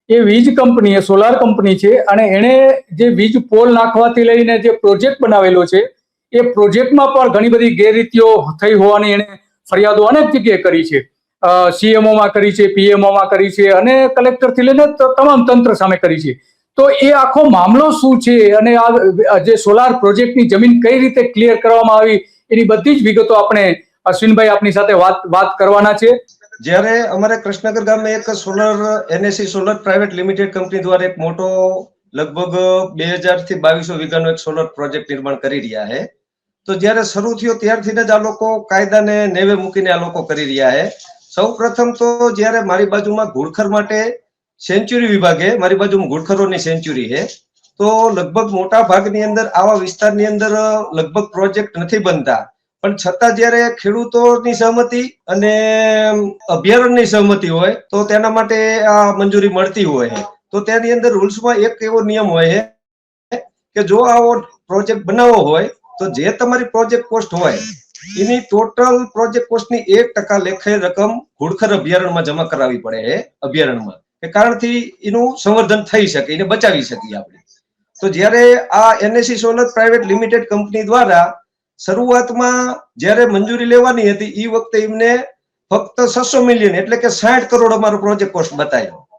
એ વીજ કંપની એ solar company છે અને એણે જે વીજ પોલ નાખવાથી લઈને જે પ્રોજેક્ટ બનાવેલો છે એ પ્રોજેક્ટમાં પણ ઘણી બધી ગેરરીતિઓ થઈ હોવાની એણે ફરિયાદો અનેક જગ્યાએ કરી છે. સીએમઓમાં કરી છે, પીએમઓમાં કરી છે અને કલેક્ટરથી લઈને તમામ તંત્ર સામે કરી છે. તો એ આખો મામલો શું છે અને આ જે સોલાર પ્રોજેક્ટની જમીન કઈ રીતે ક્લિયર કરવામાં આવી એની બધી જ વિગતો આપણે અશ્વિનભાઈ આપની સાથે વાત કરવાના છે. જ્યારે અમારે કૃષ્ણનગર ગામે એક solar NSC solar private limited company દ્વારા એક મોટો લગભગ 2000 થી 2200 વીઘાનો એક સોલર પ્રોજેક્ટ નિર્માણ કરી રહ્યા છે. તો જ્યારે શરૂ થયો ત્યારથી જ આ લોકો કાયદાને નેવે મૂકીને આ લોકો કરી રહ્યા છે. સૌ પ્રથમ તો જ્યારે મારી બાજુમાં ઘુડખર માટે સેન્ચુરી વિભાગે, મારી બાજુમાં ઘુડખરોની સેન્ચુરી છે, તો લગભગ મોટા ભાગની અંદર આવા વિસ્તારની અંદર લગભગ પ્રોજેક્ટ નથી બનતા. પણ છતાં જ્યારે ખેડૂતોની સહમતિ અને અભયારણ્યની સહમતિ હોય તો તેના માટે આ મંજૂરી મળતી હોય. તો તેની અંદર રૂલ્સમાં એક એવો નિયમ હોય કે જો આવો પ્રોજેક્ટ બનાવવો હોય તો જે તમારી પ્રોજેક્ટ કોસ્ટ હોય એની ટોટલ પ્રોજેક્ટ કોસ્ટની 1% લેખે રકમ ઘુડખર અભયારણ્યમાં જમા કરાવવી પડે છે. અભયારણ્યમાં કે કારણથી એનું સંવર્ધન થઈ શકે, એને બચાવી શકીએ આપણે. તો જ્યારે આ NSC solar private limited company દ્વારા શરૂઆતમાં જ્યારે મંજૂરી લેવાની હતી એ વખતે એમને ફક્ત 600 મિલિયન એટલે કે 60 કરોડ અમારો પ્રોજેક્ટ કોસ્ટ બતાવ્યો.